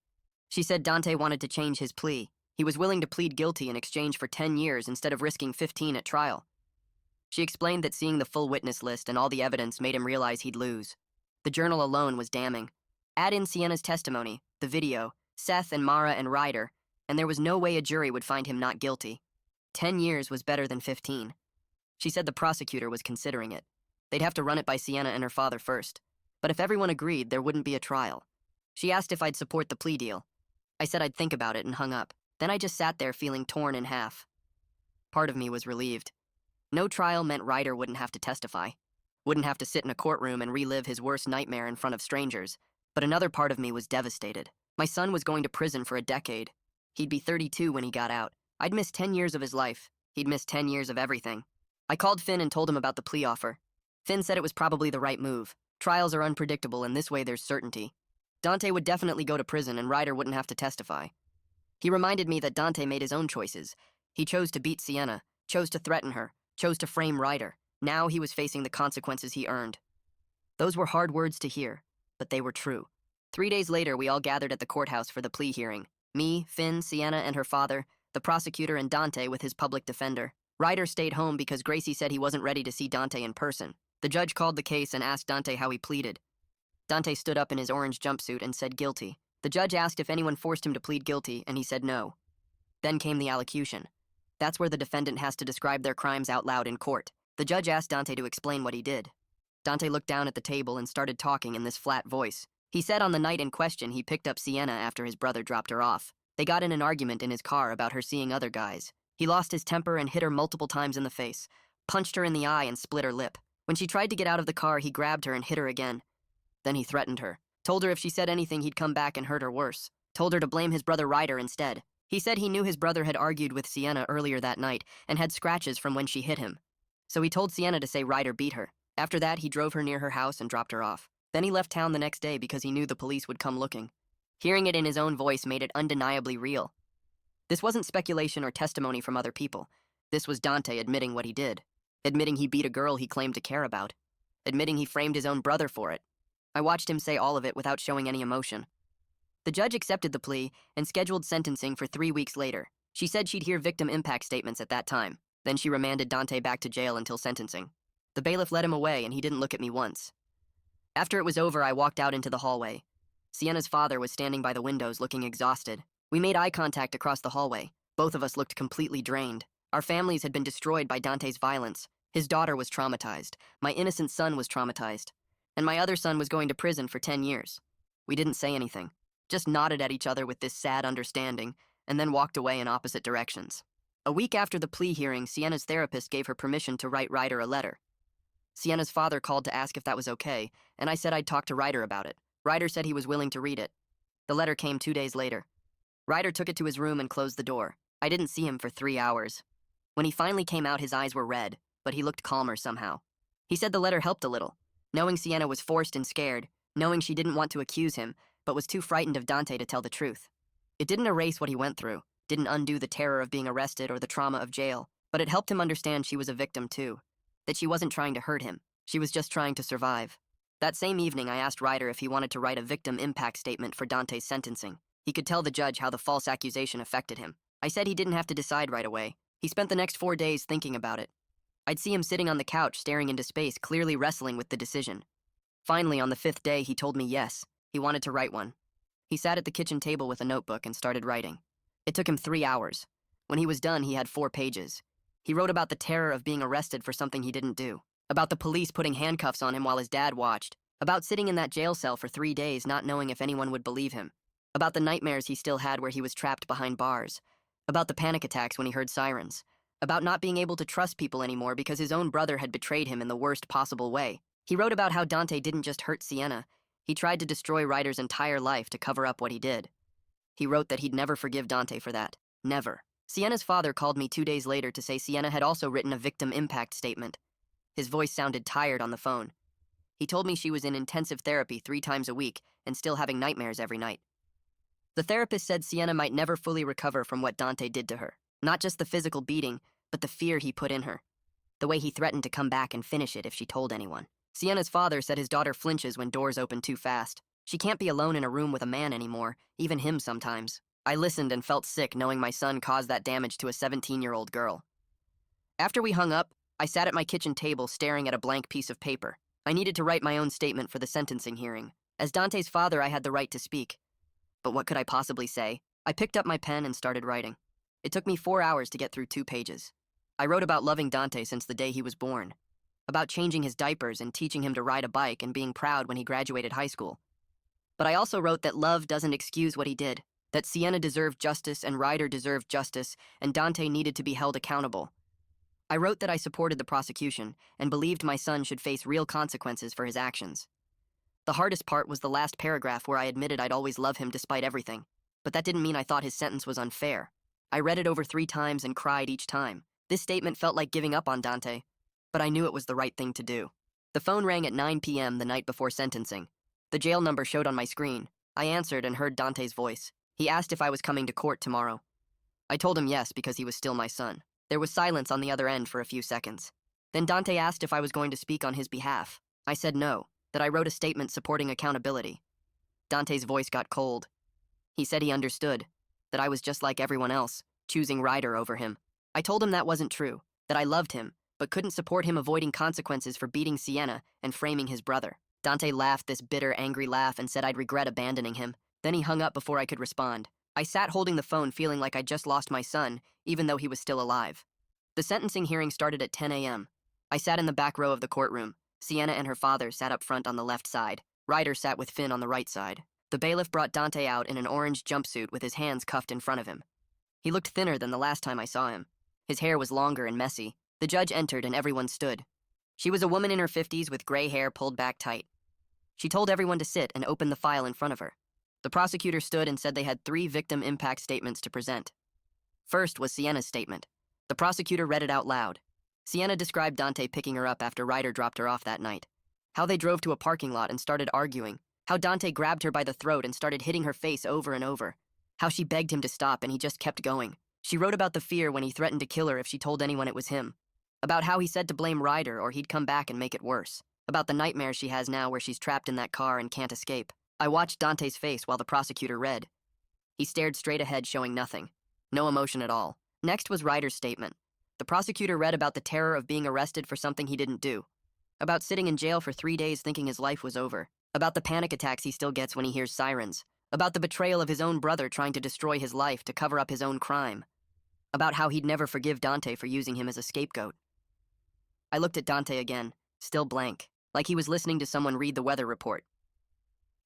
She said Dante wanted to change his plea. He was willing to plead guilty in exchange for 10 years instead of risking 15 at trial. She explained that seeing the full witness list and all the evidence made him realize he'd lose. The journal alone was damning. Add in Sienna's testimony, the video, Seth and Mara and Ryder, and there was no way a jury would find him not guilty. 10 years was better than 15. She said the prosecutor was considering it. They'd have to run it by Sienna and her father first. But if everyone agreed, there wouldn't be a trial. She asked if I'd support the plea deal. I said I'd think about it and hung up. Then I just sat there feeling torn in half. Part of me was relieved. No trial meant Ryder wouldn't have to testify, wouldn't have to sit in a courtroom and relive his worst nightmare in front of strangers. But another part of me was devastated. My son was going to prison for a decade. He'd be 32 when he got out. I'd missed 10 years of his life. He'd missed 10 years of everything. I called Finn and told him about the plea offer. Finn said it was probably the right move. Trials are unpredictable, and this way there's certainty. Dante would definitely go to prison, and Ryder wouldn't have to testify. He reminded me that Dante made his own choices. He chose to beat Sienna, chose to threaten her, chose to frame Ryder. Now he was facing the consequences he earned. Those were hard words to hear, but they were true. 3 days later, we all gathered at the courthouse for the plea hearing. Me, Finn, Sienna and her father, the prosecutor, and Dante with his public defender. Ryder stayed home because Gracie said he wasn't ready to see Dante in person. The judge called the case and asked Dante how he pleaded. Dante stood up in his orange jumpsuit and said guilty. The judge asked if anyone forced him to plead guilty, and he said no. Then came the allocution. That's where the defendant has to describe their crimes out loud in court. The judge asked Dante to explain what he did. Dante looked down at the table and started talking in this flat voice. He said on the night in question he picked up Sienna after his brother dropped her off. They got in an argument in his car about her seeing other guys. He lost his temper and hit her multiple times in the face, punched her in the eye and split her lip. When she tried to get out of the car, he grabbed her and hit her again. Then he threatened her. Told her if she said anything, he'd come back and hurt her worse. Told her to blame his brother Ryder instead. He said he knew his brother had argued with Sienna earlier that night and had scratches from when she hit him. So he told Sienna to say Ryder beat her. After that, he drove her near her house and dropped her off. Then he left town the next day because he knew the police would come looking. Hearing it in his own voice made it undeniably real. This wasn't speculation or testimony from other people. This was Dante admitting what he did. Admitting he beat a girl he claimed to care about. Admitting he framed his own brother for it. I watched him say all of it without showing any emotion. The judge accepted the plea and scheduled sentencing for 3 weeks later. She said she'd hear victim impact statements at that time. Then she remanded Dante back to jail until sentencing. The bailiff led him away and he didn't look at me once. After it was over, I walked out into the hallway. Sienna's father was standing by the windows looking exhausted. We made eye contact across the hallway. Both of us looked completely drained. Our families had been destroyed by Dante's violence. His daughter was traumatized. My innocent son was traumatized. And my other son was going to prison for 10 years. We didn't say anything, just nodded at each other with this sad understanding, and then walked away in opposite directions. A week after the plea hearing, Sienna's therapist gave her permission to write Ryder a letter. Sienna's father called to ask if that was okay, and I said I'd talk to Ryder about it. Ryder said he was willing to read it. The letter came 2 days later. Ryder took it to his room and closed the door. I didn't see him for 3 hours. When he finally came out, his eyes were red, but he looked calmer somehow. He said the letter helped a little. Knowing Sienna was forced and scared, knowing she didn't want to accuse him, but was too frightened of Dante to tell the truth. It didn't erase what he went through, didn't undo the terror of being arrested or the trauma of jail, but it helped him understand she was a victim too, that she wasn't trying to hurt him, she was just trying to survive. That same evening, I asked Ryder if he wanted to write a victim impact statement for Dante's sentencing. He could tell the judge how the false accusation affected him. I said he didn't have to decide right away. He spent the next 4 days thinking about it. I'd see him sitting on the couch staring into space, clearly wrestling with the decision. Finally, on the 5th day, he told me yes, he wanted to write one. He sat at the kitchen table with a notebook and started writing. It took him 3 hours. When he was done, he had 4 pages. He wrote about the terror of being arrested for something he didn't do, about the police putting handcuffs on him while his dad watched, about sitting in that jail cell for 3 days not knowing if anyone would believe him, about the nightmares he still had where he was trapped behind bars, about the panic attacks when he heard sirens, about not being able to trust people anymore because his own brother had betrayed him in the worst possible way. He wrote about how Dante didn't just hurt Sienna, he tried to destroy Ryder's entire life to cover up what he did. He wrote that he'd never forgive Dante for that. Never. Sienna's father called me 2 days later to say Sienna had also written a victim impact statement. His voice sounded tired on the phone. He told me she was in intensive therapy 3 times a week and still having nightmares every night. The therapist said Sienna might never fully recover from what Dante did to her. Not just the physical beating, but the fear he put in her. The way he threatened to come back and finish it if she told anyone. Sienna's father said his daughter flinches when doors open too fast. She can't be alone in a room with a man anymore, even him sometimes. I listened and felt sick knowing my son caused that damage to a 17-year-old girl. After we hung up, I sat at my kitchen table staring at a blank piece of paper. I needed to write my own statement for the sentencing hearing. As Dante's father, I had the right to speak. But what could I possibly say? I picked up my pen and started writing. It took me 4 hours to get through 2 pages. I wrote about loving Dante since the day he was born, about changing his diapers and teaching him to ride a bike and being proud when he graduated high school. But I also wrote that love doesn't excuse what he did, that Sienna deserved justice and Ryder deserved justice, and Dante needed to be held accountable. I wrote that I supported the prosecution and believed my son should face real consequences for his actions. The hardest part was the last paragraph where I admitted I'd always love him despite everything, but that didn't mean I thought his sentence was unfair. I read it over 3 times and cried each time. This statement felt like giving up on Dante, but I knew it was the right thing to do. The phone rang at 9 p.m. the night before sentencing. The jail number showed on my screen. I answered and heard Dante's voice. He asked if I was coming to court tomorrow. I told him yes because he was still my son. There was silence on the other end for a few seconds. Then Dante asked if I was going to speak on his behalf. I said no, that I wrote a statement supporting accountability. Dante's voice got cold. He said he understood, that I was just like everyone else, choosing Ryder over him. I told him that wasn't true, that I loved him, but couldn't support him avoiding consequences for beating Sienna and framing his brother. Dante laughed this bitter, angry laugh and said I'd regret abandoning him. Then he hung up before I could respond. I sat holding the phone feeling like I'd just lost my son, even though he was still alive. The sentencing hearing started at 10 a.m. I sat in the back row of the courtroom. Sienna and her father sat up front on the left side. Ryder sat with Finn on the right side. The bailiff brought Dante out in an orange jumpsuit with his hands cuffed in front of him. He looked thinner than the last time I saw him. His hair was longer and messy. The judge entered and everyone stood. She was a woman in her 50s with gray hair pulled back tight. She told everyone to sit and opened the file in front of her. The prosecutor stood and said they had 3 victim impact statements to present. First was Sienna's statement. The prosecutor read it out loud. Sienna described Dante picking her up after Ryder dropped her off that night. How they drove to a parking lot and started arguing. How Dante grabbed her by the throat and started hitting her face over and over. How she begged him to stop and he just kept going. She wrote about the fear when he threatened to kill her if she told anyone it was him. About how he said to blame Ryder or he'd come back and make it worse. About the nightmare she has now where she's trapped in that car and can't escape. I watched Dante's face while the prosecutor read. He stared straight ahead, showing nothing. No emotion at all. Next was Ryder's statement. The prosecutor read about the terror of being arrested for something he didn't do. About sitting in jail for 3 days thinking his life was over. About the panic attacks he still gets when he hears sirens. About the betrayal of his own brother trying to destroy his life to cover up his own crime. About how he'd never forgive Dante for using him as a scapegoat. I looked at Dante again, still blank, like he was listening to someone read the weather report.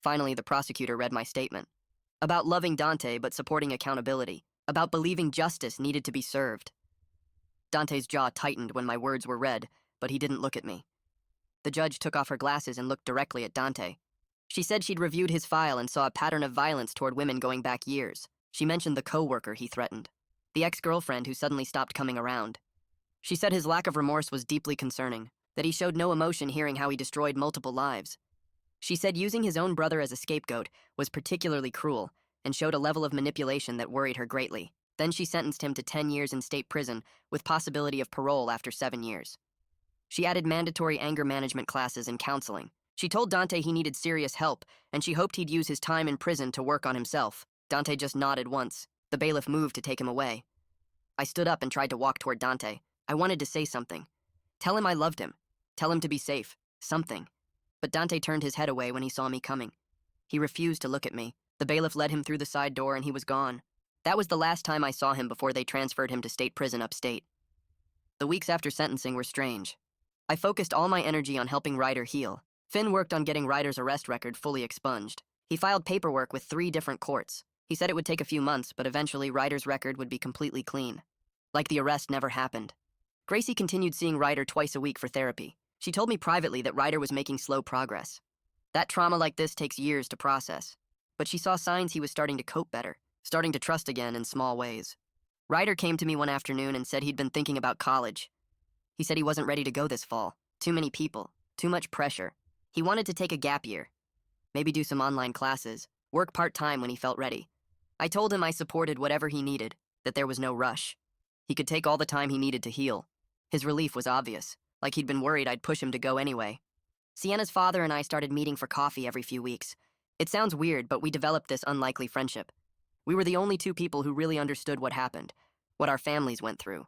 Finally, the prosecutor read my statement. About loving Dante but supporting accountability. About believing justice needed to be served. Dante's jaw tightened when my words were read, but he didn't look at me. The judge took off her glasses and looked directly at Dante. She said she'd reviewed his file and saw a pattern of violence toward women going back years. She mentioned the co-worker he threatened. The ex-girlfriend who suddenly stopped coming around. She said his lack of remorse was deeply concerning, that he showed no emotion hearing how he destroyed multiple lives. She said using his own brother as a scapegoat was particularly cruel and showed a level of manipulation that worried her greatly. Then she sentenced him to 10 years in state prison with possibility of parole after 7 years. She added mandatory anger management classes and counseling. She told Dante he needed serious help, and she hoped he'd use his time in prison to work on himself. Dante just nodded once. The bailiff moved to take him away. I stood up and tried to walk toward Dante. I wanted to say something. Tell him I loved him. Tell him to be safe. Something. But Dante turned his head away when he saw me coming. He refused to look at me. The bailiff led him through the side door and he was gone. That was the last time I saw him before they transferred him to state prison upstate. The weeks after sentencing were strange. I focused all my energy on helping Ryder heal. Finn worked on getting Ryder's arrest record fully expunged. He filed paperwork with 3 different courts. He said it would take a few months, but eventually Ryder's record would be completely clean. Like the arrest never happened. Gracie continued seeing Ryder twice a week for therapy. She told me privately that Ryder was making slow progress. That trauma like this takes years to process. But she saw signs he was starting to cope better, starting to trust again in small ways. Ryder came to me one afternoon and said he'd been thinking about college. He said he wasn't ready to go this fall. Too many people, too much pressure. He wanted to take a gap year. Maybe do some online classes, work part-time when he felt ready. I told him I supported whatever he needed, that there was no rush. He could take all the time he needed to heal. His relief was obvious, like he'd been worried I'd push him to go anyway. Sienna's father and I started meeting for coffee every few weeks. It sounds weird, but we developed this unlikely friendship. We were the only 2 people who really understood what happened, what our families went through.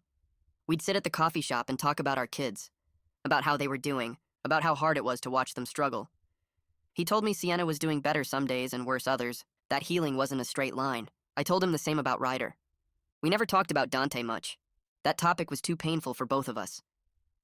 We'd sit at the coffee shop and talk about our kids, about how they were doing, about how hard it was to watch them struggle. He told me Sienna was doing better some days and worse others, that healing wasn't a straight line. I told him the same about Ryder. We never talked about Dante much. That topic was too painful for both of us.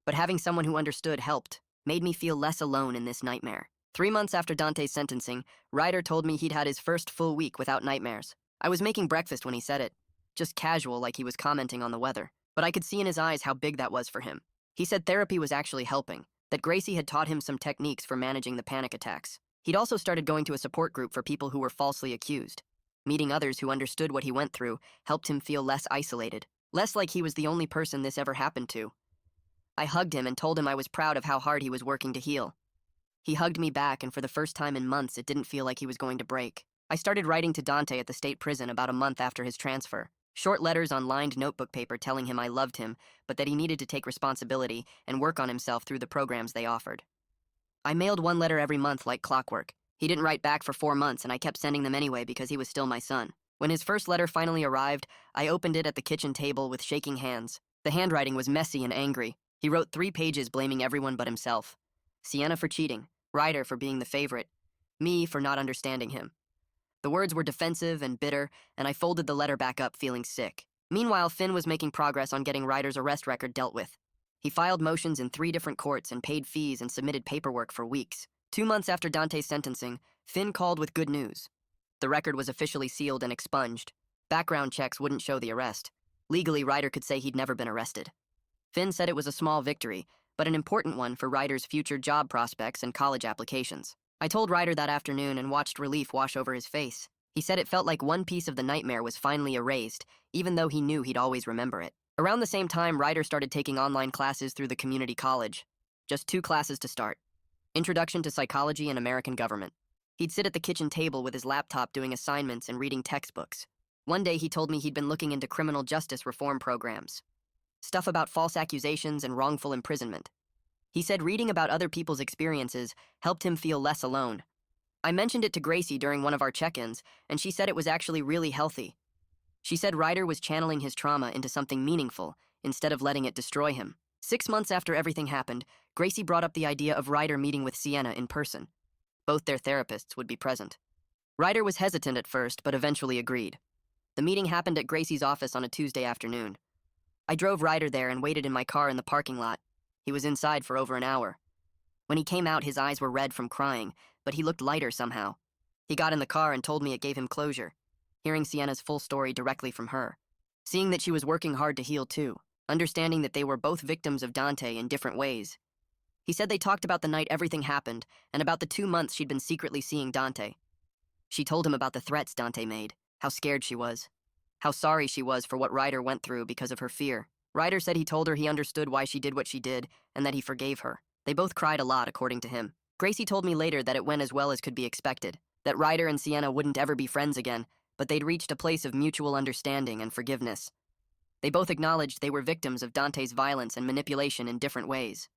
But having someone who understood helped, made me feel less alone in this nightmare. 3 months after Dante's sentencing, Ryder told me he'd had his first full week without nightmares. I was making breakfast when he said it, just casual like he was commenting on the weather. But I could see in his eyes how big that was for him. He said therapy was actually helping, that Gracie had taught him some techniques for managing the panic attacks. He'd also started going to a support group for people who were falsely accused. Meeting others who understood what he went through helped him feel less isolated, less like he was the only person this ever happened to. I hugged him and told him I was proud of how hard he was working to heal. He hugged me back, and for the first time in months, it didn't feel like he was going to break. I started writing to Dante at the state prison about a month after his transfer. Short letters on lined notebook paper telling him I loved him, but that he needed to take responsibility and work on himself through the programs they offered. I mailed 1 letter every month like clockwork. He didn't write back for 4 months, and I kept sending them anyway because he was still my son. When his first letter finally arrived, I opened it at the kitchen table with shaking hands. The handwriting was messy and angry. He wrote 3 pages blaming everyone but himself. Sienna for cheating, Ryder for being the favorite, me for not understanding him. The words were defensive and bitter, and I folded the letter back up feeling sick. Meanwhile, Finn was making progress on getting Ryder's arrest record dealt with. He filed motions in 3 different courts and paid fees and submitted paperwork for weeks. 2 months after Dante's sentencing, Finn called with good news. The record was officially sealed and expunged. Background checks wouldn't show the arrest. Legally, Ryder could say he'd never been arrested. Finn said it was a small victory, but an important one for Ryder's future job prospects and college applications. I told Ryder that afternoon and watched relief wash over his face. He said it felt like one piece of the nightmare was finally erased, even though he knew he'd always remember it. Around the same time, Ryder started taking online classes through the community college. Just 2 classes to start. Introduction to Psychology and American Government. He'd sit at the kitchen table with his laptop doing assignments and reading textbooks. One day he told me he'd been looking into criminal justice reform programs. Stuff about false accusations and wrongful imprisonment. He said reading about other people's experiences helped him feel less alone. I mentioned it to Gracie during one of our check-ins, and she said it was actually really healthy. She said Ryder was channeling his trauma into something meaningful instead of letting it destroy him. 6 months after everything happened, Gracie brought up the idea of Ryder meeting with Sienna in person. Both their therapists would be present. Ryder was hesitant at first, but eventually agreed. The meeting happened at Gracie's office on a Tuesday afternoon. I drove Ryder there and waited in my car in the parking lot. He was inside for over an hour. When he came out, his eyes were red from crying, but he looked lighter somehow. He got in the car and told me it gave him closure, hearing Sienna's full story directly from her. Seeing that she was working hard to heal too, understanding that they were both victims of Dante in different ways. He said they talked about the night everything happened and about the 2 months she'd been secretly seeing Dante. She told him about the threats Dante made, how scared she was, how sorry she was for what Ryder went through because of her fear. Ryder said he told her he understood why she did what she did and that he forgave her. They both cried a lot, according to him. Gracie told me later that it went as well as could be expected, that Ryder and Sienna wouldn't ever be friends again, but they'd reached a place of mutual understanding and forgiveness. They both acknowledged they were victims of Dante's violence and manipulation in different ways.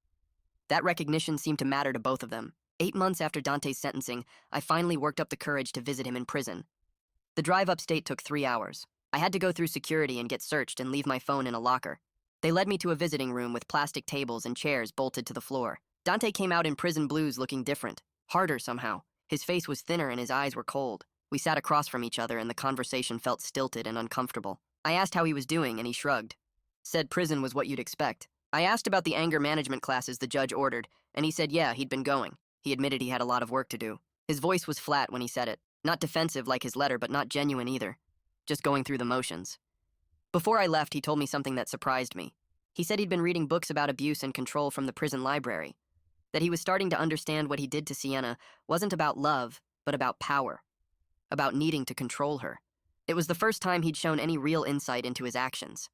That recognition seemed to matter to both of them. 8 months after Dante's sentencing, I finally worked up the courage to visit him in prison. The drive upstate took 3 hours. I had to go through security and get searched and leave my phone in a locker. They led me to a visiting room with plastic tables and chairs bolted to the floor. Dante came out in prison blues looking different, harder somehow. His face was thinner and his eyes were cold. We sat across from each other and the conversation felt stilted and uncomfortable. I asked how he was doing and he shrugged. Said prison was what you'd expect. I asked about the anger management classes the judge ordered, and he said yeah, he'd been going. He admitted he had a lot of work to do. His voice was flat when he said it. Not defensive like his letter, but not genuine either. Just going through the motions. Before I left, he told me something that surprised me. He said he'd been reading books about abuse and control from the prison library. That he was starting to understand what he did to Sienna wasn't about love, but about power. About needing to control her. It was the first time he'd shown any real insight into his actions.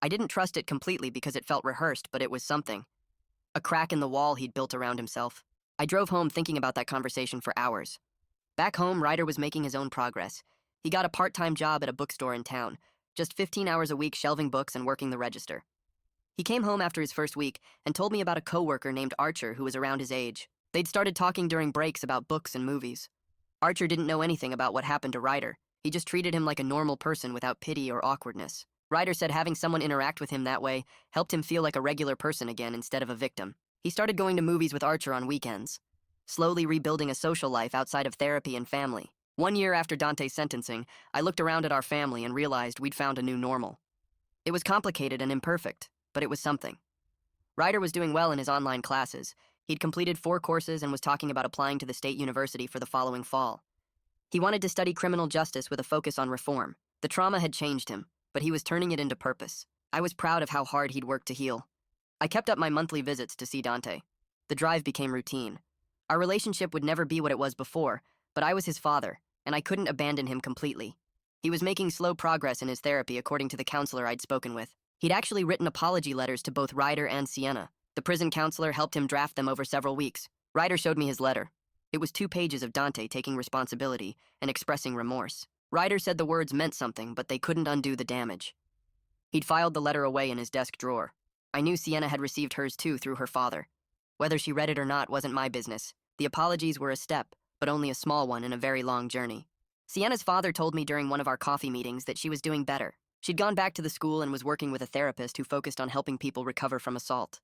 I didn't trust it completely because it felt rehearsed, but it was something. A crack in the wall he'd built around himself. I drove home thinking about that conversation for hours. Back home, Ryder was making his own progress. He got a part-time job at a bookstore in town, just 15 hours a week shelving books and working the register. He came home after his first week and told me about a coworker named Archer who was around his age. They'd started talking during breaks about books and movies. Archer didn't know anything about what happened to Ryder. He just treated him like a normal person without pity or awkwardness. Ryder said having someone interact with him that way helped him feel like a regular person again instead of a victim. He started going to movies with Archer on weekends, slowly rebuilding a social life outside of therapy and family. 1 year after Dante's sentencing, I looked around at our family and realized we'd found a new normal. It was complicated and imperfect, but it was something. Ryder was doing well in his online classes. He'd completed 4 courses and was talking about applying to the state university for the following fall. He wanted to study criminal justice with a focus on reform. The trauma had changed him, but he was turning it into purpose. I was proud of how hard he'd worked to heal. I kept up my monthly visits to see Dante. The drive became routine. Our relationship would never be what it was before, but I was his father, and I couldn't abandon him completely. He was making slow progress in his therapy according to the counselor I'd spoken with. He'd actually written apology letters to both Ryder and Sienna. The prison counselor helped him draft them over several weeks. Ryder showed me his letter. It was 2 pages of Dante taking responsibility and expressing remorse. Ryder said the words meant something, but they couldn't undo the damage. He'd filed the letter away in his desk drawer. I knew Sienna had received hers too through her father. Whether she read it or not wasn't my business. The apologies were a step, but only a small one in a very long journey. Sienna's father told me during one of our coffee meetings that she was doing better. She'd gone back to the school and was working with a therapist who focused on helping people recover from assault.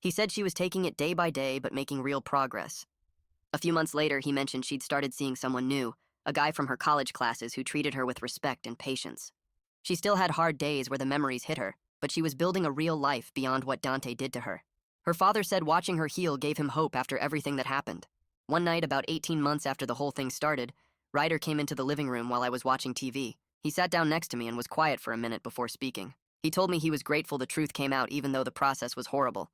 He said she was taking it day by day but making real progress. A few months later, he mentioned she'd started seeing someone new, a guy from her college classes who treated her with respect and patience. She still had hard days where the memories hit her, but she was building a real life beyond what Dante did to her. Her father said watching her heal gave him hope after everything that happened. One night, about 18 months after the whole thing started, Ryder came into the living room while I was watching TV. He sat down next to me and was quiet for a minute before speaking. He told me he was grateful the truth came out even though the process was horrible.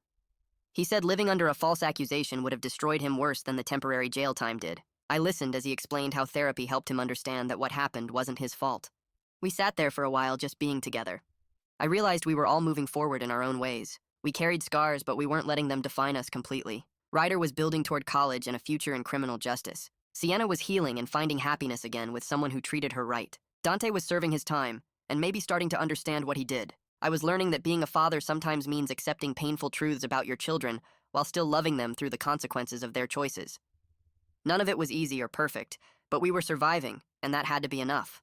He said living under a false accusation would have destroyed him worse than the temporary jail time did. I listened as he explained how therapy helped him understand that what happened wasn't his fault. We sat there for a while just being together. I realized we were all moving forward in our own ways. We carried scars, but we weren't letting them define us completely. Ryder was building toward college and a future in criminal justice. Sienna was healing and finding happiness again with someone who treated her right. Dante was serving his time, and maybe starting to understand what he did. I was learning that being a father sometimes means accepting painful truths about your children while still loving them through the consequences of their choices. None of it was easy or perfect, but we were surviving, and that had to be enough.